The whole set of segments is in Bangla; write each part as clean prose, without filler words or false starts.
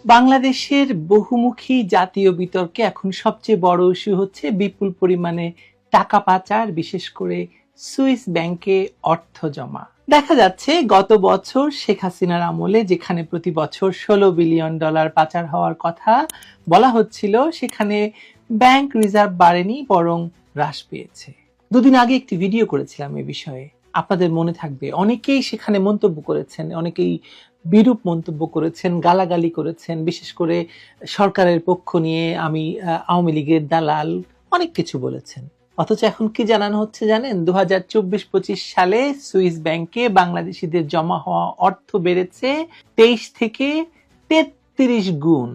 বাংলাদেশের বহুমুখী জাতীয় বিতর্কে এখন সবচেয়ে বড় ইস্যু হচ্ছে বিপুল পরিমাণে টাকা পাচার, বিশেষ করে সুইস ব্যাংকে অর্থ জমা। দেখা যাচ্ছে গত বছর শেখ হাসিনার আমলে যেখানে প্রতি বছর $16 বিলিয়ন পাচার হওয়ার কথা বলা হচ্ছিল, সেখানে ব্যাংক রিজার্ভ বাড়েনি, বরং হ্রাস পেয়েছে। দুদিন আগে একটি ভিডিও করেছিলাম এ বিষয়ে, আপনাদের মনে থাকবে। অনেকেই সেখানে মন্তব্য করেছেন, অনেকেই বিরূপ মন্তব্য করেছেন, গালাগালি করেছেন, বিশেষ করে সরকারের পক্ষ নিয়ে আমি আওয়ামী লীগের দালাল, অনেক কিছু বলেছেন। অথচ এখন কি জানানো হচ্ছে জানেন? 2024-25 সালে সুইস ব্যাংকে বাংলাদেশিদের জমা হওয়া অর্থ বেড়েছে 23 থেকে 33 গুণ,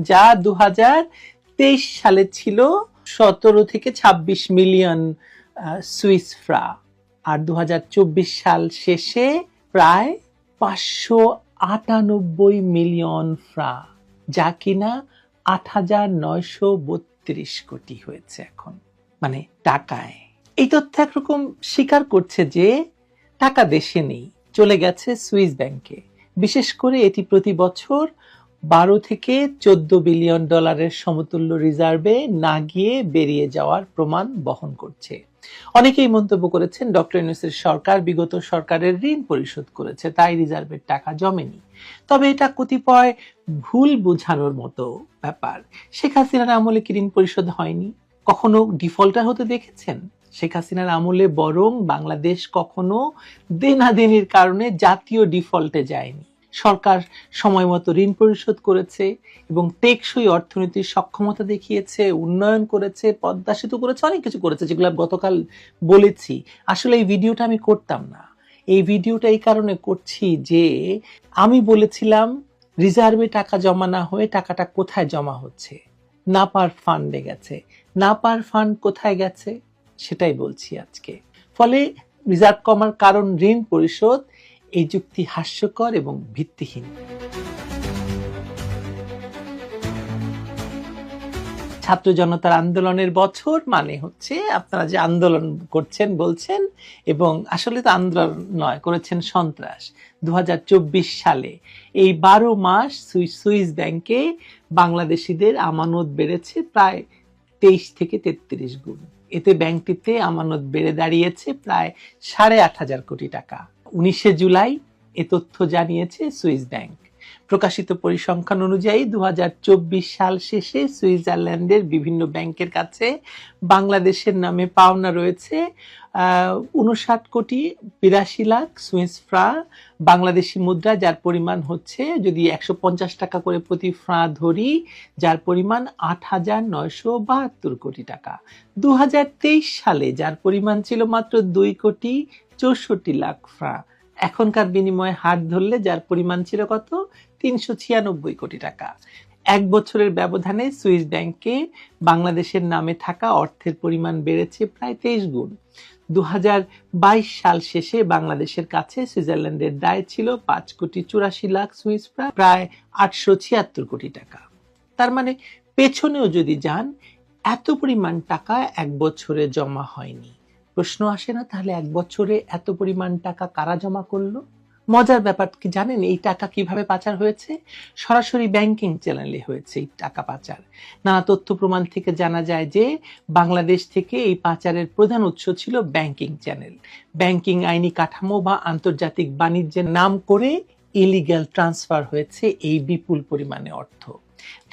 যা 2023 সালে ছিল 17 থেকে 26 মিলিয়ন সুইস ফ্রা, আর 2024 সাল শেষে প্রায় 598 মিলিয়ন ফ্রা, যা কিনা 8,932 কোটি হয়েছে এখন, মানে টাকায়। এই তথ্য একরকম স্বীকার করছে যে টাকা দেশে নেই, চলে গেছে সুইস ব্যাংকে। বিশেষ করে এটি প্রতি বছর 12 থেকে 14 বিলিয়ন ডলারের সমতুল্য রিজার্ভে না গিয়ে বেরিয়ে যাওয়ার প্রমাণ বহন করছে। অনেকেই মন্তব্য করেছেন ডক্টর ইউনূসের সরকার বিগত সরকারের ঋণ পরিশোধ করেছে, তাই রিজার্ভের টাকা জমেনি। তবে এটা কতিপয় ভুল বোঝানোর মতো ব্যাপার। শেখ হাসিনার আমলে কি ঋণ পরিশোধ হয়নি? কখনো ডিফল্টার হতে দেখেছেন? শেখ হাসিনার আমলে বরং বাংলাদেশ কখনো দেনাদেনির কারণে জাতীয় ডিফল্টে যায়নি। সরকার সময় মতো ঋণ পরিশোধ করেছে এবং টেকসই অর্থনীতির সক্ষমতা দেখিয়েছে, উন্নয়ন করেছে, পদ্মা সেতু করেছে, অনেক কিছু করেছে, যেগুলো গতকাল বলেছি। আসলে এই ভিডিওটা আমি করতাম না। এই ভিডিওটা এই কারণে করছি যে আমি বলেছিলাম রিজার্ভে টাকা জমা না হয়ে টাকাটা কোথায় জমা হচ্ছে? নাপার ফান্ডে গেছে। নাপার ফান্ড কোথায় গেছে সেটাই বলছি আজকে। ফলে রিজার্ভ কমার কারণ ঋণ পরিশোধ, এই যুক্তি হাস্যকর এবং ভিত্তিহীন। ছাত্র জনতার আন্দোলনের বছর মানে হচ্ছে আপনারা যে আন্দোলন করছেন বলছেন, এবং আসলে তো আন্দোলন নয়, করেছেন সন্ত্রাস। 2024 সালে এই 12 মাস সুইস ব্যাংকে বাংলাদেশিদের আমানত বেড়েছে প্রায় 23 থেকে 33 গুণ। এতে ব্যাংকটিতে আমানত বেড়ে দাঁড়িয়েছে প্রায় 8,500 কোটি টাকা। 19 জুলাই এ তথ্য জানিয়েছে সুইস ব্যাংক। প্রকাশিত পরিসংখ্যান অনুযায়ী 2024 সাল শেষে সুইজারল্যান্ডের বিভিন্ন ব্যাংকের কাছে বাংলাদেশের নামে পাওনা রয়েছে 59 কোটি 82 লাখ সুইস ফ্রা বাংলাদেশি মুদ্রা, যার পরিমাণ হচ্ছে, যদি 150 টাকা করে প্রতি ফ্রা ধরি, যার পরিমাণ 8,972 কোটি টাকা। 2023 সালে যার পরিমাণ ছিল মাত্র 2 কোটি 64 লাখ ফ্রা, এখনকার বিনিময়ে হার ধরলে যার পরিমাণ ছিল কত? 396 কোটি টাকা। এক বছরের ব্যবধানে সুইস ব্যাংকে বাংলাদেশের নামে থাকা অর্থের পরিমাণ বেড়েছে প্রায় 23 গুণ। 2022 সাল শেষে বাংলাদেশের কাছে সুইজারল্যান্ডের দায় ছিল 5 কোটি 84 লাখ সুইস ফ্রা, প্রায় 876 কোটি টাকা। তার মানে পেছনেও যদি যান, এত পরিমাণ টাকা এক বছরে জমা হয়নি। প্রশ্ন আসে না, তাহলে এক বছরে এত পরিমাণ টাকা কারা জমা করলো? মজার ব্যাপার কি জানেন, এই টাকা কিভাবে পাচার হয়েছে? সরাসরি ব্যাংকিং চ্যানেলে হয়েছে এই টাকা পাচার। নানা তথ্য প্রমাণ থেকে জানা যায় যে বাংলাদেশ থেকে এই পাচারের প্রধান উৎস ছিল ব্যাংকিং চ্যানেল। ব্যাংকিং আইনি কাঠামো বা আন্তর্জাতিক বাণিজ্যের নাম করে ইলিগ্যাল ট্রান্সফার হয়েছে এই বিপুল পরিমাণে অর্থ।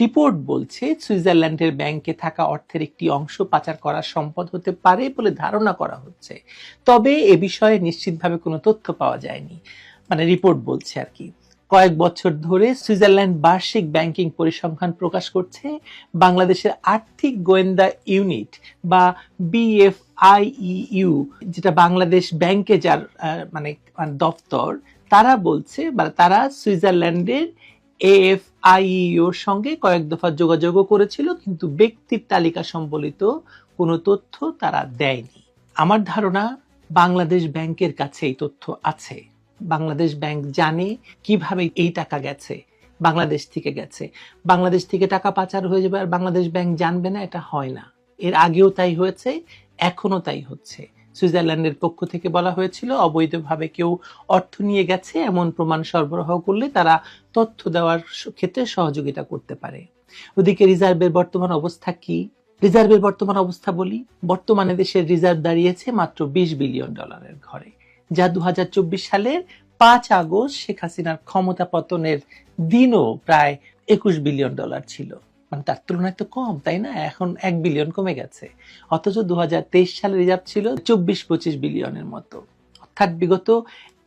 রিপোর্ট বলছে সুইজারল্যান্ডের ব্যাংকে থাকা অর্থের একটি অংশ পাচার করা সম্পদ হতে পারে বলে ধারণা করা হচ্ছে। তবে এ বিষয়ে নিশ্চিতভাবে কোনো তথ্য পাওয়া যায়নি, মানে রিপোর্ট বলছে আর কি। কয়েক বছর ধরে সুইজারল্যান্ড বার্ষিক ব্যাংকিং পরিসংখ্যান প্রকাশ করছে। বাংলাদেশের আর্থিক গোয়েন্দা ইউনিট বা BFIEU, যেটা বাংলাদেশ ব্যাংকে যার মানে দপ্তর, তারা বলছে, বা তারা সুইজারল্যান্ডের AFIEUর সঙ্গে কয়েক দফা যোগাযোগও করেছিল, কিন্তু ব্যক্তির তালিকা সম্বলিত কোনো তথ্য তারা দেয়নি। আমার ধারণা বাংলাদেশ ব্যাংকের কাছে এই তথ্য আছে। বাংলাদেশ ব্যাংক জানে কিভাবে এই টাকা গেছে, বাংলাদেশ থেকে গেছে। বাংলাদেশ থেকে টাকা পাচার হয়ে যাবে আর বাংলাদেশ ব্যাংক জানবে না? এটা হয় না। এর আগেও তাই হয়েছে, এখনো তাই হচ্ছে। সুইজারল্যান্ডের পক্ষ থেকে বলা হয়েছিল অবৈধভাবে কেউ অর্থ নিয়ে গেছে এমন প্রমাণ সরবরাহ করলে তারা তথ্য দেওয়ার ক্ষেত্রে সহযোগিতা করতে পারে। ওদিকে রিজার্ভের বর্তমান অবস্থা কি? রিজার্ভের বর্তমান অবস্থা বলি। বর্তমানে দেশের রিজার্ভ দাঁড়িয়েছে মাত্র $20 বিলিয়ন ঘরে, যা 2024 সালের 5 আগস্ট শেখ হাসিনার ক্ষমতা পতনের দিনও প্রায় $21 বিলিয়ন ছিল। মানে তার তুলনায় তো কম, তাই না? এখন 1 বিলিয়ন কমে গেছে। অথচ 2023 সালে রিজার্ভ ছিল 24-25 বিলিয়নের মতো। অর্থাৎ বিগত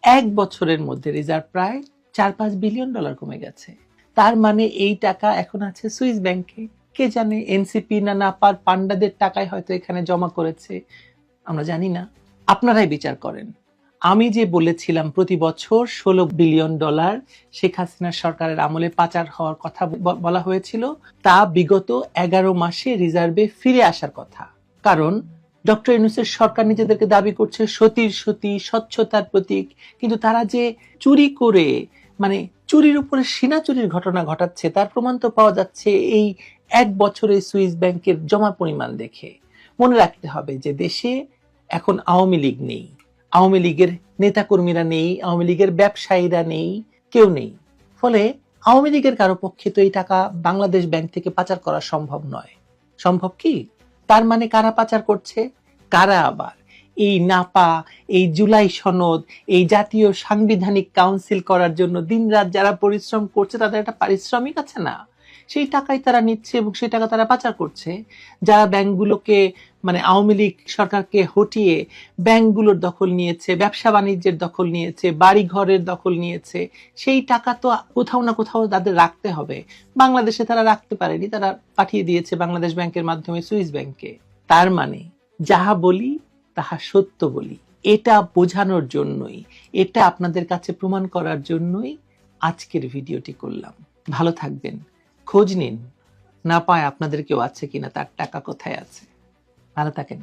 1 বছরের মধ্যে রিজার্ভ প্রায় $4-5 বিলিয়ন কমে গেছে। তার মানে এই টাকা এখন আছে সুইস ব্যাংকে। কে জানে, এনসিপি না নাপার পান্ডাদের টাকায় হয়তো এখানে জমা করেছে, আমরা জানি না। আপনারাই বিচার করেন। আমি যে বলেছিলাম প্রতি বছর $16 বিলিয়ন শেখ হাসিনার সরকারের আমলে পাচার হওয়ার কথা বলা হয়েছিল, তা বিগত 11 মাসে রিজার্ভে ফিরে আসার কথা। কারণ ডক্টর ইউনূসের সরকার নিজেদেরকে দাবি করছে সতীর সতী, স্বচ্ছতার প্রতীক, কিন্তু তারা যে চুরি করে, মানে চুরির উপরে সিনা চুরির ঘটনা ঘটাচ্ছে, তার প্রমাণ তো পাওয়া যাচ্ছে এই 1 বছরে সুইস ব্যাংকের জমা পরিমাণ দেখে। মনে রাখতে হবে যে দেশে এখন আওয়ামী লীগ নেই, আওয়ামী লীগের নেতাকর্মীরা নেই, আওয়ামী লীগের ব্যবসায়ীরা নেই, কেউ নেই। ফলে আওয়ামী লীগের কারো পক্ষে তো এই টাকা বাংলাদেশ ব্যাংক থেকে পাচার করা সম্ভব নয়। সম্ভব কি? তার মানে কারা পাচার করছে? কারা আবার এই নাপা, এই জুলাই সনদ, এই জাতীয় সাংবিধানিক কাউন্সিল করার জন্য দিনরাত যারা পরিশ্রম করছে তাদের একটা পারিশ্রমিক আছে না? সেই টাকাই তারা নিচ্ছে এবং সেই টাকা তারা পাচার করছে। যারা ব্যাংকগুলোকে, মানে আওয়ামী লীগ সরকারকে হটিয়ে ব্যাংকগুলোর দখল নিয়েছে, ব্যবসা বাণিজ্যের দখল নিয়েছে, বাড়ি ঘরের দখল নিয়েছে, সেই টাকা তো কোথাও না কোথাও তাদের রাখতে হবে। বাংলাদেশে তারা রাখতে পারেনি, তারা পাঠিয়ে দিয়েছে বাংলাদেশ ব্যাংকের মাধ্যমে সুইস ব্যাংকে। তার মানে যাহা বলি তাহা সত্য বলি, এটা বোঝানোর জন্যই, এটা আপনাদের কাছে প্রমাণ করার জন্যই আজকের ভিডিওটি করলাম। ভালো থাকবেন, খোঁজ নিন, না পায় আপনাদের কেউ আছে কিনা, তার টাকা কোথায় আছে। ভালো থাকেন।